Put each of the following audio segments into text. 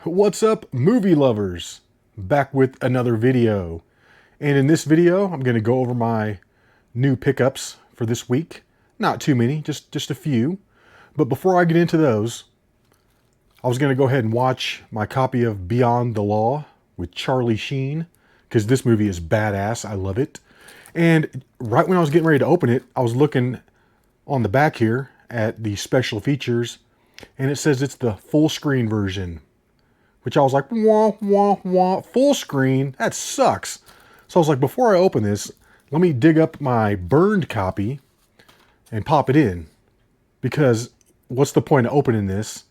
What's up, movie lovers? Back with another video. And in this video, I'm going to go over my new pickups for this week. Not too many, just a few. But before I get into those, I was going to go ahead and watch my copy of Beyond the Law with Charlie Sheen, because this movie is badass. I love it. And right when I was getting ready to open it, I was looking on the back here at the special features, and it says it's the full screen version. Which I was like, wah, wah, wah, full screen? That sucks. So I was like, before I open this, let me dig up my burned copy and pop it in. Because what's the point of opening this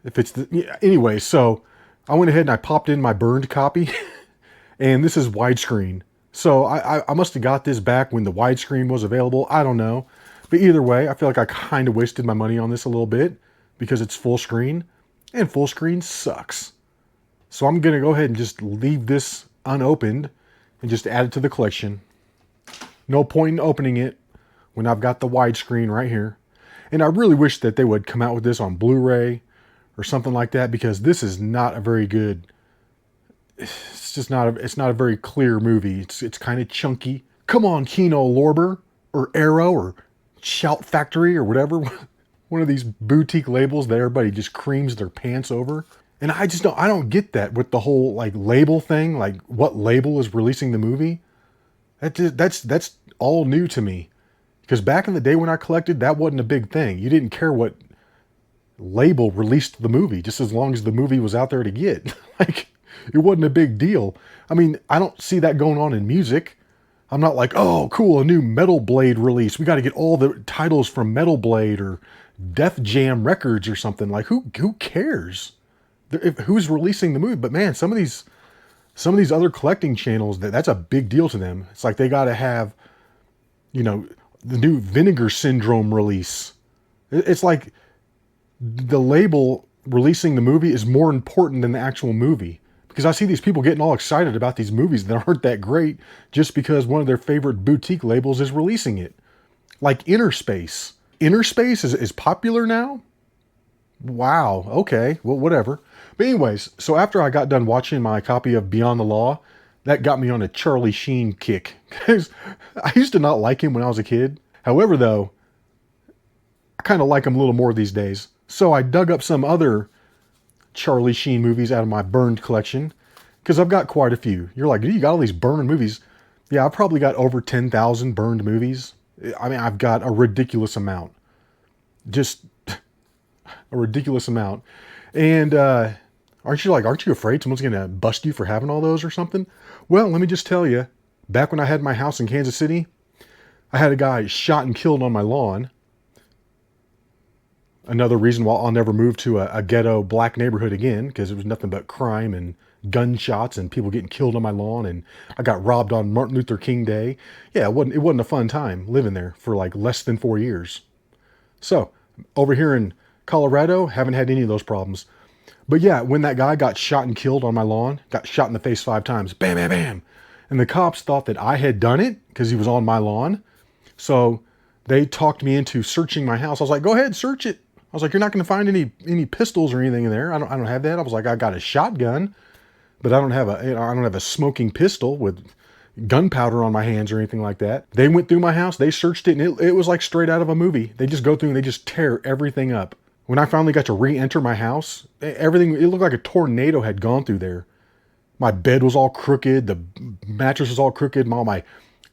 if it's the... Yeah, anyway, so I went ahead and I popped in my burned copy. And this is widescreen. So I must have got this back when the widescreen was available. I don't know. But either way, I feel like I kind of wasted my money on this a little bit because it's full screen. And full screen sucks. So I'm going to go ahead and just leave this unopened and just add it to the collection. No point in opening it when I've got the widescreen right here. And I really wish that they would come out with this on Blu-ray or something like that, because this is not a very good... It's just not a very clear movie. It's kind of chunky. Come on, Kino Lorber or Arrow or Shout Factory or whatever. One of these boutique labels that everybody just creams their pants over. And I don't get that with the whole like label thing, like what label is releasing the movie. That's all new to me. Because back in the day when I collected, that wasn't a big thing. You didn't care what label released the movie, just as long as the movie was out there to get. Like, it wasn't a big deal. I mean, I don't see that going on in music. I'm not like, oh, cool, a new Metal Blade release. We got to get all the titles from Metal Blade or Def Jam Records or something. Like, who cares who's releasing the movie? But man, some of these other collecting channels, that's a big deal to them. It's like they got to have, the new Vinegar Syndrome release. It's like the label releasing the movie is more important than the actual movie. Because I see these people getting all excited about these movies that aren't that great just because one of their favorite boutique labels is releasing it. Like Inner Space. Inner Space is popular now? Wow, okay, well, whatever. But anyways, so after I got done watching my copy of Beyond the Law, that got me on a Charlie Sheen kick. Because I used to not like him when I was a kid. However, though, I kind of like him a little more these days. So I dug up some other Charlie Sheen movies out of my burned collection, because I've got quite a few. You're like, you got all these burned movies. Yeah, I've probably got over 10,000 burned movies. I mean, I've got a ridiculous amount. Just a ridiculous amount. And aren't you afraid someone's going to bust you for having all those or something? Well, let me just tell you, back when I had my house in Kansas City, I had a guy shot and killed on my lawn. Another reason why I'll never move to a ghetto black neighborhood again, because it was nothing but crime and gunshots and people getting killed on my lawn, and I got robbed on Martin Luther King Day. Yeah, it wasn't a fun time living there for like less than 4 years. So, over here in Colorado, haven't had any of those problems. But yeah, when that guy got shot and killed on my lawn, got shot in the face 5 times, bam, bam, bam. And the cops thought that I had done it because he was on my lawn. So they talked me into searching my house. I was like, go ahead, search it. I was like, you're not going to find any pistols or anything in there. I don't have that. I was like, I got a shotgun, but I don't have a smoking pistol with gunpowder on my hands or anything like that. They went through my house, they searched it, and it was like straight out of a movie. They just go through and they just tear everything up. When I finally got to re-enter my house, it looked like a tornado had gone through there. My bed was all crooked, the mattress was all crooked, all my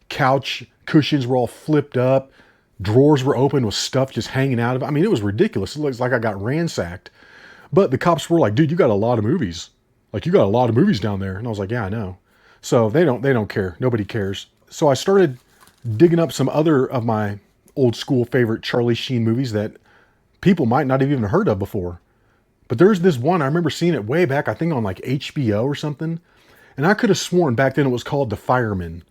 couch cushions were all flipped up. Drawers were open with stuff just hanging out of it. I mean, it was ridiculous. It looks like I got ransacked. But the cops were like, dude, you got a lot of movies. Like, you got a lot of movies down there. And I was like, yeah, I know. So they don't care. Nobody cares. So I started digging up some other of my old school favorite Charlie Sheen movies that people might not have even heard of before. But there's this one, I remember seeing it way back, I think on like HBO or something. And I could have sworn back then it was called The Fireman.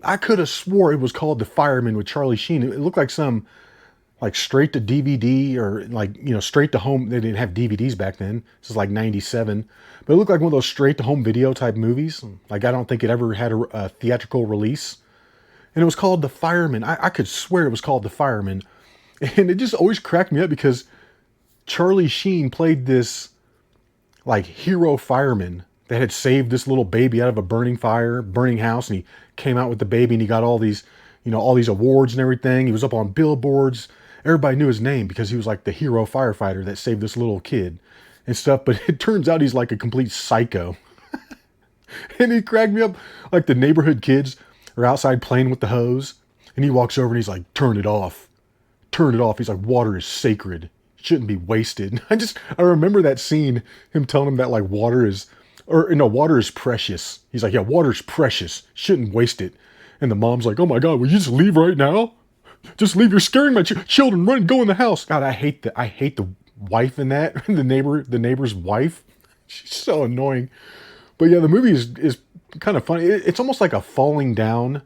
I could have swore it was called The Fireman with Charlie Sheen. It looked like some like straight to DVD or like, straight to home. They didn't have DVDs back then. This is like 97. But it looked like one of those straight to home video type movies. Like, I don't think it ever had a theatrical release. And it was called The Fireman. I could swear it was called The Fireman. And it just always cracked me up because Charlie Sheen played this like hero fireman that had saved this little baby out of a burning house, and he came out with the baby, and he got all these, all these awards and everything. He was up on billboards. Everybody knew his name because he was like the hero firefighter that saved this little kid and stuff. But it turns out he's like a complete psycho. And he cracked me up. Like the neighborhood kids are outside playing with the hose, and he walks over and he's like, "Turn it off. Turn it off." He's like, "Water is sacred. It shouldn't be wasted." I remember that scene, him telling him that like water is precious. He's like, "Yeah, water's precious. Shouldn't waste it." And the mom's like, "Oh my God, will you just leave right now? Just leave. You're scaring my children. Run, go in the house." God, I hate the wife in that. the neighbor's wife. She's so annoying. But yeah, the movie is kind of funny. It's almost like a Falling Down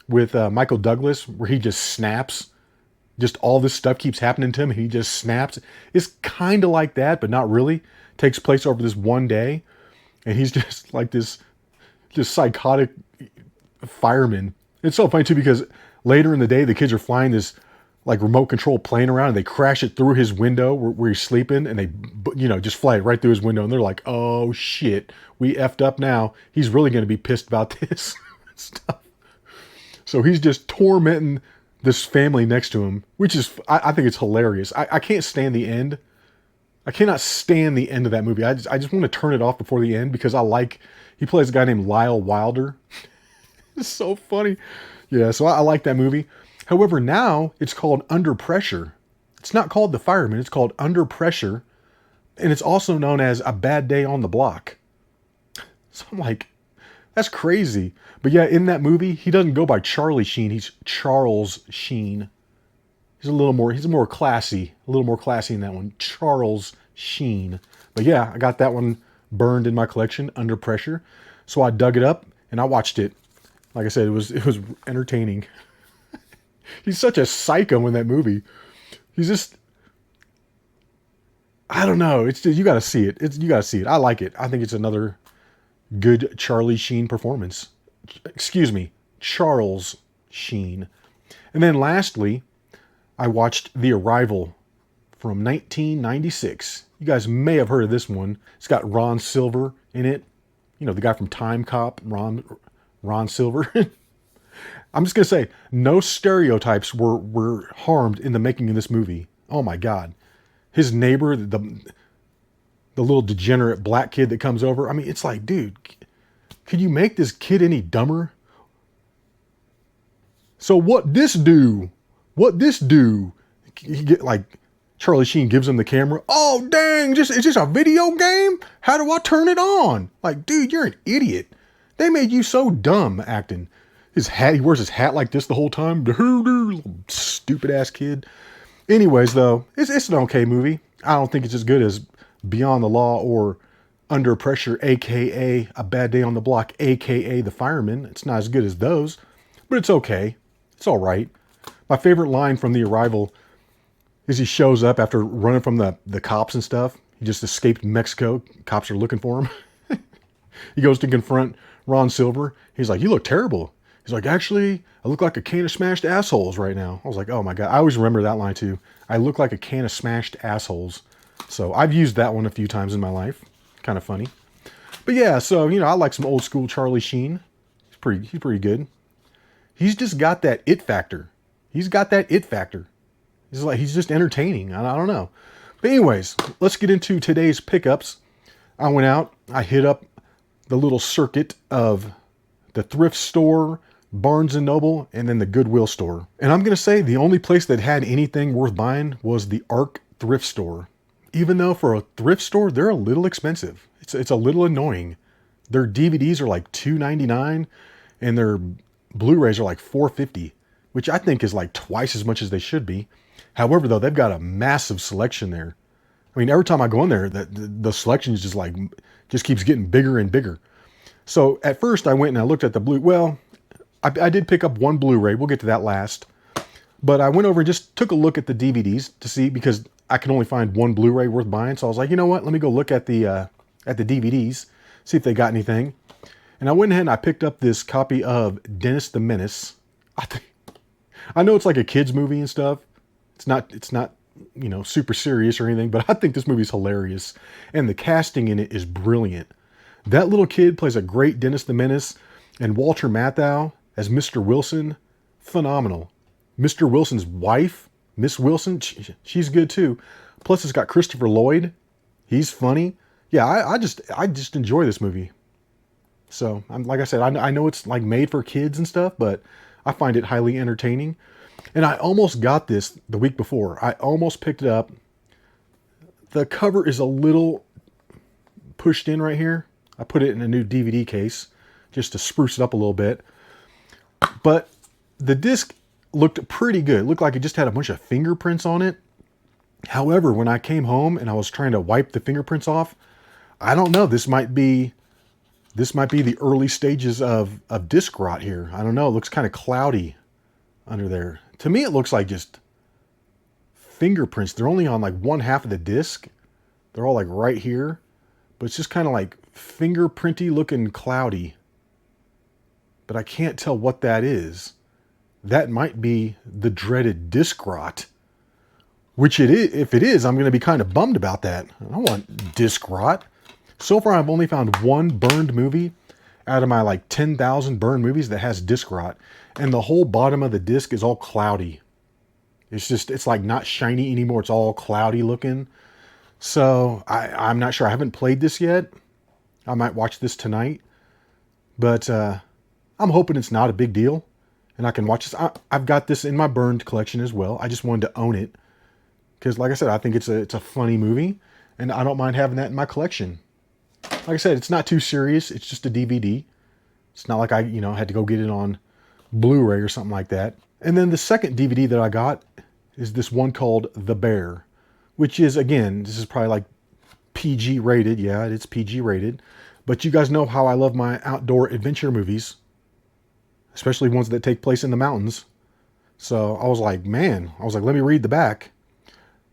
with Michael Douglas, where he just snaps. Just all this stuff keeps happening to him, and he just snaps. It's kind of like that, but not really. It takes place over this one day, and he's just like this psychotic fireman. It's so funny too, because later in the day, the kids are flying this like remote control plane around, and they crash it through his window where he's sleeping, and they, just fly it right through his window. And they're like, "Oh shit, we effed up now. He's really going to be pissed about this stuff." So he's just tormenting this family next to him, which is, I think it's hilarious. I can't stand the end. I cannot stand the end of that movie. I just want to turn it off before the end, because he plays a guy named Lyle Wilder. It's so funny. Yeah, so I like that movie. However, now it's called Under Pressure. It's not called The Fireman. It's called Under Pressure. And it's also known as A Bad Day on the Block. So I'm like, that's crazy. But yeah, in that movie, he doesn't go by Charlie Sheen. He's Charles Sheen. He's more classy. A little more classy in that one. Charles Sheen. But yeah, I got that one burned in my collection, Under Pressure. So I dug it up and I watched it. Like I said, it was entertaining. He's such a psycho in that movie. He's just, I don't know. It's just, you got to see it. You got to see it. I like it. I think it's another good Charlie Sheen performance. Excuse me, Charles Sheen. And then lastly, I watched The Arrival from 1996. You guys may have heard of this one. It's got Ron Silver in it. The guy from Time Cop, Ron Silver. I'm just going to say, no stereotypes were harmed in the making of this movie. Oh my God. His neighbor, the little degenerate black kid that comes over. I mean, it's like, dude, could you make this kid any dumber? So what this do? He get like, Charlie Sheen gives him the camera. "Oh, dang, is this a video game? How do I turn it on?" Like, dude, you're an idiot. They made you so dumb acting. His hat, he wears his hat like this the whole time. Stupid ass kid. Anyways, though, it's an okay movie. I don't think it's as good as Beyond the Law or Under Pressure, aka A Bad Day on the Block, aka The Fireman. It's not as good as those, but it's okay. It's all right. My favorite line from The Arrival is he shows up after running from the cops and stuff. He just escaped Mexico. Cops are looking for him. He goes to confront Ron Silver. He's like, "You look terrible." He's like, "Actually, I look like a can of smashed assholes right now." I was like, oh my God. I always remember that line too. I look like a can of smashed assholes. So I've used that one a few times in my life. Kind of funny. But yeah, so, I like some old school Charlie Sheen. He's pretty good. He's just got that it factor. He's just entertaining. I don't know. But anyways, let's get into today's pickups. I went out, I hit up the little circuit of the thrift store, Barnes & Noble, and then the Goodwill store. And I'm going to say the only place that had anything worth buying was the Ark thrift store. Even though for a thrift store, they're a little expensive. It's a little annoying. Their DVDs are like $2.99 and their Blu-rays are like $4.50, which I think is like twice as much as they should be. However, though, they've got a massive selection there. I mean, every time I go in there, the selection is just keeps getting bigger and bigger. So at first I went and I looked at the I did pick up one Blu-ray. We'll get to that last. But I went over and just took a look at the DVDs to see, because I can only find one Blu-ray worth buying. So I was like, you know what? Let me go look at the DVDs, see if they got anything. And I went ahead and I picked up this copy of Dennis the Menace. I know it's like a kid's movie and stuff. It's not super serious or anything, but I think this movie's hilarious. And the casting in it is brilliant. That little kid plays a great Dennis the Menace, and Walter Matthau as Mr. Wilson, phenomenal. Mr. Wilson's wife, Miss Wilson, she's good too. Plus it's got Christopher Lloyd. He's funny. Yeah, I just enjoy this movie. So, like I said, I know it's like made for kids and stuff, but I find it highly entertaining. And I almost got this the week before. I almost picked it up. The cover is a little pushed in right here. I put it in a new DVD case just to spruce it up a little bit. But the disc looked pretty good. It looked like it just had a bunch of fingerprints on it. However, when I came home and I was trying to wipe the fingerprints off, I don't know. This might be the early stages of disc rot here. I don't know. It looks kind of cloudy under there. To me, it looks like just fingerprints. They're only on like one half of the disc. They're all like right here. But it's just kind of like fingerprinty looking cloudy. But I can't tell what that is. That might be the dreaded disc rot. Which it is. If it is, I'm going to be kind of bummed about that. I don't want disc rot. So far, I've only found one burned movie out of my like 10,000 burned movies that has disc rot. And the whole bottom of the disc is all cloudy. It's like not shiny anymore. It's all cloudy looking. So I'm not sure. I haven't played this yet. I might watch this tonight. But I'm hoping it's not a big deal. And I can watch this. I've got this in my burned collection as well. I just wanted to own it. Because like I said, I think it's a funny movie. And I don't mind having that in my collection. Like I said, it's not too serious. It's just a DVD. It's not like I, had to go get it on Blu-ray or something like that. And then the second DVD that I got is this one called The Bear, which is, again, this is probably like PG rated. Yeah, it's PG rated. But you guys know how I love my outdoor adventure movies, especially ones that take place in the mountains. So I was like, let me read the back.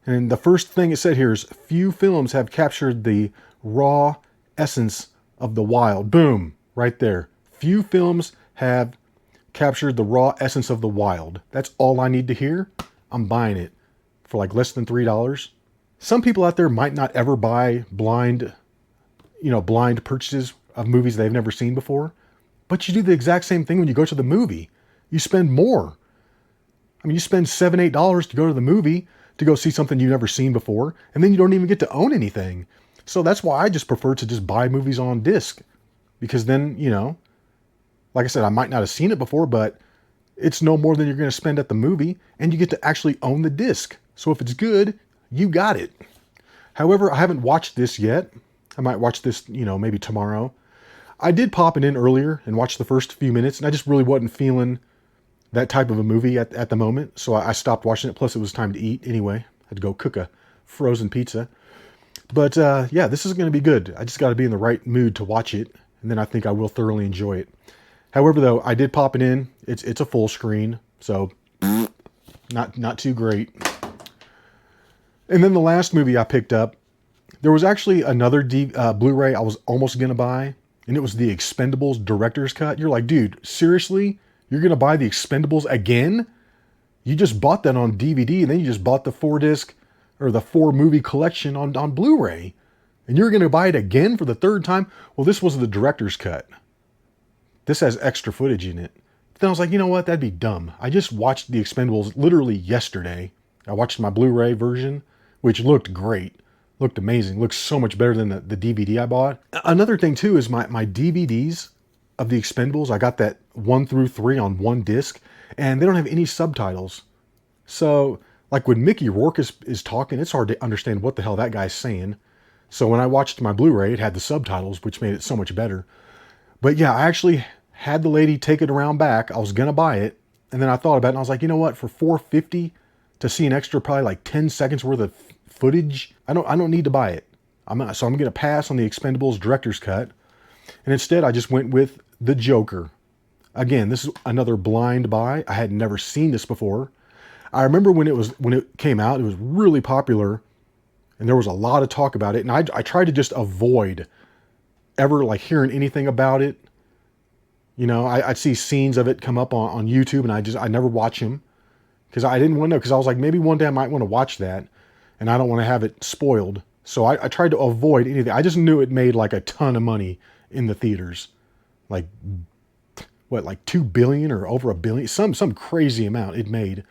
And the first thing it said here is, few films have captured the raw essence of the wild. Boom, right there. Few films have captured the raw essence of the wild. That's all I need to hear. I'm buying it for like less than $3. Some people out there might not ever buy blind purchases of movies they've never seen before. But you do the exact same thing when you go to the movie. You spend more. I mean, you spend $7, $8 to go to the movie to go see something you've never seen before, and then you don't even get to own anything. So that's why I just prefer to just buy movies on disc. Because then, like I said, I might not have seen it before, but it's no more than you're going to spend at the movie, and you get to actually own the disc. So if it's good, you got it. However, I haven't watched this yet. I might watch this, maybe tomorrow. I did pop it in earlier and watch the first few minutes, and I just really wasn't feeling that type of a movie at the moment. So I stopped watching it. Plus, it was time to eat anyway. I had to go cook a frozen pizza. But yeah, this is going to be good. I just got to be in the right mood to watch it, and then I think I will thoroughly enjoy it. However, though, I did pop it in. It's a full screen, so not too great. And then the last movie I picked up, there was actually another Blu-ray I was almost going to buy, and it was the Expendables Director's Cut. You're like, dude, seriously? You're going to buy the Expendables again? You just bought that on DVD, and then you just bought the 4-disc or the 4-movie collection on Blu-ray. And you're going to buy it again for the third time? Well, this was the Director's Cut. This has extra footage in it. Then I was like, you know what? That'd be dumb. I just watched the Expendables literally yesterday. I watched my Blu-ray version, which looked great. Looked amazing. Looked so much better than the DVD I bought. Another thing, too, is my DVDs of the Expendables. I got that 1 through 3 on one disc, and they don't have any subtitles. So, like when Mickey Rourke is talking, it's hard to understand what the hell that guy's saying. So when I watched my Blu-ray, it had the subtitles, which made it so much better. But yeah, I actually had the lady take it around back. I was going to buy it. And then I thought about it, and I was like, you know what? For $4.50 to see an extra probably like 10 seconds worth of footage, I don't need to buy it. So I'm going to pass on the Expendables Director's Cut. And instead, I just went with The Joker. Again, this is another blind buy. I had never seen this before. I remember when it came out, it was really popular, and there was a lot of talk about it. And I tried to just avoid ever like hearing anything about it. I'd see scenes of it come up on YouTube, and I never watch them because I didn't want to know. Because I was like, maybe one day I might want to watch that. and I don't want to have it spoiled. So I tried to avoid anything. I just knew it made like a ton of money in the theaters. Like, what, like 2 billion or over a billion? Some crazy amount it made.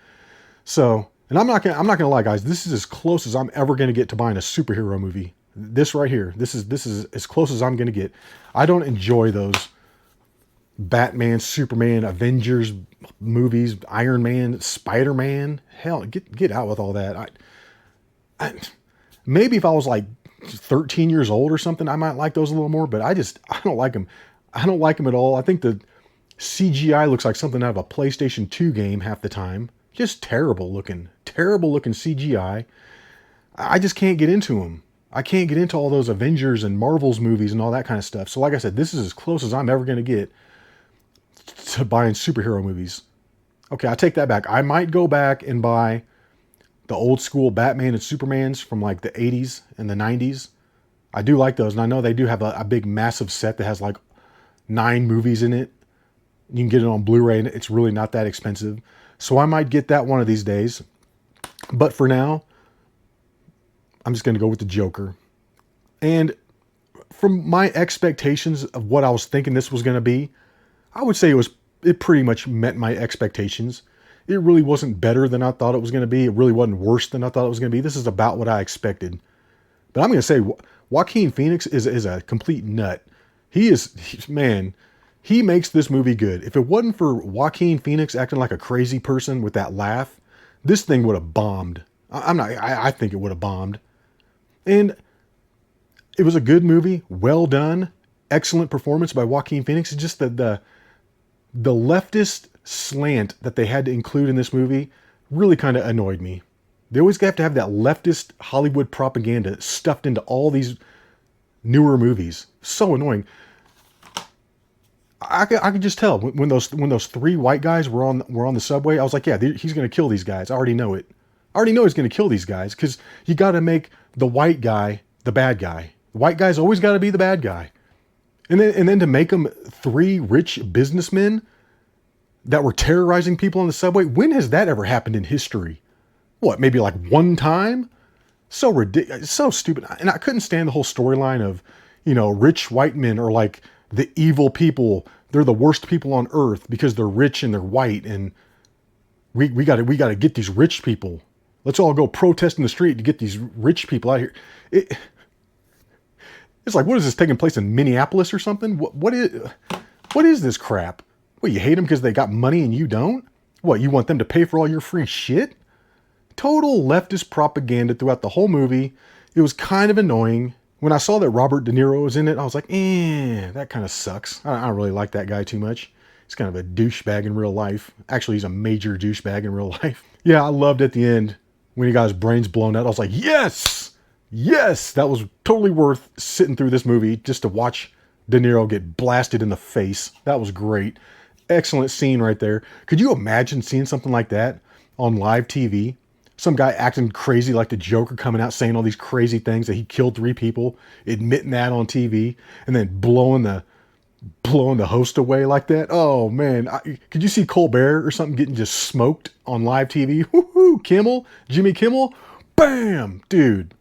So, and I'm not gonna lie, guys, this is as close as I'm ever gonna get to buying a superhero movie. This right here, this is as close as I'm gonna get. I don't enjoy those Batman, Superman, Avengers movies, Iron Man, Spider-Man. Hell, get out with all that. Maybe if I was like 13 years old or something, I might like those a little more, but I don't like them. I don't like them at all. I think the CGI looks like something out of a PlayStation 2 game half the time. Just terrible looking CGI. I just can't get into them. I can't get into all those Avengers and Marvels movies and all that kind of stuff. So like I said, this is as close as I'm ever going to get to buying superhero movies. Okay, I take that back. I might go back and buy the old school Batman and Supermans from like the 80s and the 90s. I do like those. And I know they do have a big massive set that has like 9 movies in it. You can get it on Blu-ray and it's really not that expensive. So I might get that one of these days. But for now, I'm just going to go with the Joker. And from my expectations of what I was thinking this was going to be, I would say it pretty much met my expectations. It really wasn't better than I thought it was going to be. It really wasn't worse than I thought it was going to be. This is about what I expected. But I'm going to say Joaquin Phoenix is a complete nut. Man, he makes this movie good. If it wasn't for Joaquin Phoenix acting like a crazy person with that laugh, this thing would have bombed. I think it would have bombed. And it was a good movie, well done, excellent performance by Joaquin Phoenix. It's just that the leftist slant that they had to include in this movie really kind of annoyed me. They always have to have that leftist Hollywood propaganda stuffed into all these newer movies. So annoying. I could just tell when those 3 white guys were on the subway. I was like, yeah, he's going to kill these guys. I already know it. I already know he's going to kill these guys because you got to make the white guy the bad guy. The white guy's always got to be the bad guy. And then to make them 3 rich businessmen that were terrorizing people on the subway. When has that ever happened in history? What, maybe like one time? So ridiculous, so stupid. And I couldn't stand the whole storyline of, rich white men are like the evil people. They're the worst people on earth because they're rich and they're white. And we got to get these rich people. Let's all go protest in the street to get these rich people out here. It's like, what is this taking place in Minneapolis or something? What is this crap? What, you hate them because they got money and you don't? What, you want them to pay for all your free shit? Total leftist propaganda throughout the whole movie. It was kind of annoying. When I saw that Robert De Niro was in it, I was like, that kind of sucks. I don't really like that guy too much. He's kind of a douchebag in real life. Actually, he's a major douchebag in real life. Yeah, I loved at the end when he got his brains blown out. I was like, yes! Yes! That was totally worth sitting through this movie just to watch De Niro get blasted in the face. That was great. Excellent scene right there. Could you imagine seeing something like that on live TV? Some guy acting crazy like the Joker coming out saying all these crazy things that he killed 3 people, admitting that on TV, and then blowing the host away like that. Oh man, could you see Colbert or something getting just smoked on live TV? Woohoo! Kimmel, Jimmy Kimmel, bam, dude.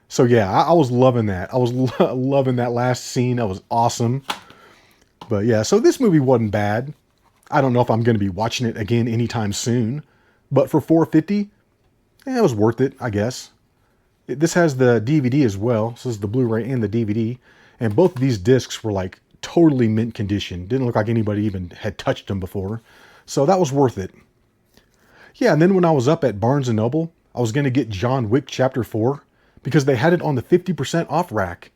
So yeah, I was loving that. I was loving that last scene. That was awesome. But yeah, so this movie wasn't bad. I don't know if I'm going to be watching it again anytime soon. But for $4.50, it was worth it, I guess. This has the DVD as well. So this is the Blu-ray and the DVD. And both of these discs were like totally mint condition. Didn't look like anybody even had touched them before. So that was worth it. Yeah, and then when I was up at Barnes & Noble, I was going to get John Wick Chapter 4 because they had it on the 50% off rack.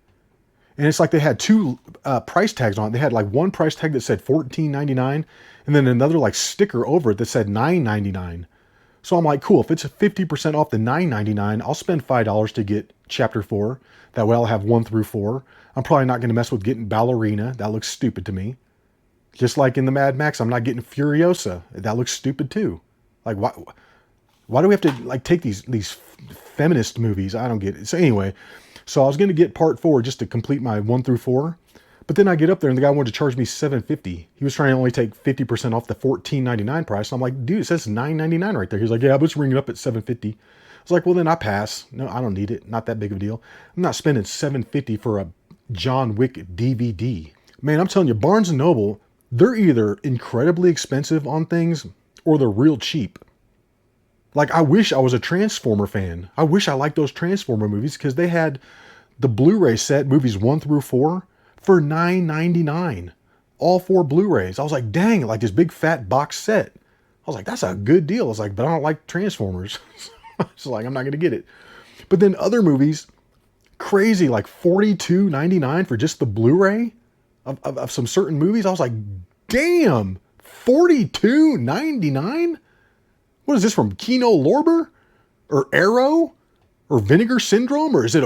And it's like they had 2 price tags on it. They had like one price tag that said $14.99 and then another like sticker over it that said $9.99. So I'm like, cool, if it's 50% off the $9.99, I'll spend $5 to get Chapter 4. That way I'll have 1 through 4. I'm probably not going to mess with getting Ballerina. That looks stupid to me. Just like in the Mad Max, I'm not getting Furiosa. That looks stupid too. Like, why do we have to like take these feminist movies? I don't get it. So anyway, so I was going to get Part 4 just to complete my 1 through 4. But then I get up there and the guy wanted to charge me $7.50. He was trying to only take 50% off the $14.99 price. I'm like, dude, it says $9.99 right there. He's like, yeah, but let's ring it up at $7.50. was like, well, then I pass. No, I don't need it. Not that big of a deal. I'm not spending $7.50 for a John Wick DVD. Man, I'm telling you, Barnes & Noble, they're either incredibly expensive on things or they're real cheap. Like, I wish I was a Transformer fan. I wish I liked those Transformer movies because they had the Blu-ray set, movies 1 through 4, for $9.99. All 4 Blu-rays. I was like, dang, like this big fat box set. I was like, that's a good deal. I was like, but I don't like Transformers. I was like, I'm not going to get it. But then other movies, crazy, like $42.99 for just the Blu-ray of some certain movies. I was like, damn, $42.99? What is this from Kino Lorber? Or Arrow? Or Vinegar Syndrome? Or is it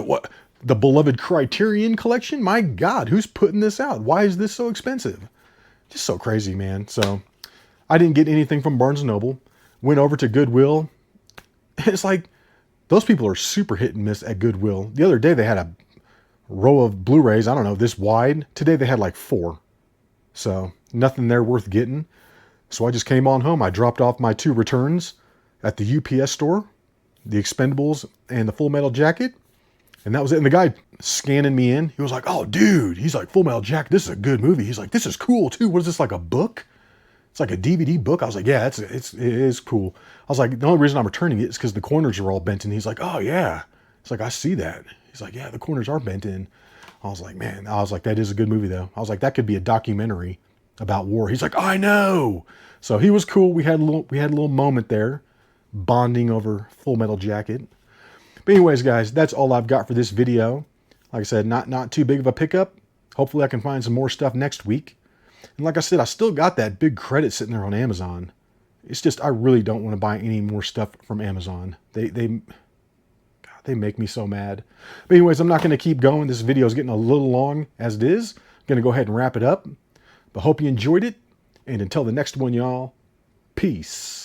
the beloved Criterion Collection? My God, who's putting this out? Why is this so expensive? Just so crazy, man. So I didn't get anything from Barnes & Noble. Went over to Goodwill. It's like, those people are super hit and miss at Goodwill. The other day they had a row of Blu-rays, I don't know, this wide. Today they had like 4. So nothing there worth getting. So I just came on home. I dropped off my 2 returns at the UPS store, the Expendables and the Full Metal Jacket. And that was it. And the guy scanning me in, he was like, oh, dude. He's like, Full Metal Jacket, this is a good movie. He's like, this is cool, too. What is this, like a book? It's like a DVD book. I was like, yeah, it is cool. I was like, the only reason I'm returning it is because the corners are all bent in. He's like, oh, yeah. It's like, I see that. He's like, yeah, the corners are bent in. I was like, man. I was like, that is a good movie, though. I was like, that could be a documentary about war. He's like, I know. So he was cool. We had a little moment there, bonding over Full Metal Jacket. But anyways, guys, that's all I've got for this video. Like I said, not too big of a pickup. Hopefully I can find some more stuff next week. And like I said, I still got that big credit sitting there on Amazon. It's just, I really don't want to buy any more stuff from Amazon. They make me so mad. But anyways, I'm not going to keep going. This video is getting a little long as it is. I'm going to go ahead and wrap it up. But hope you enjoyed it. And until the next one, y'all, peace.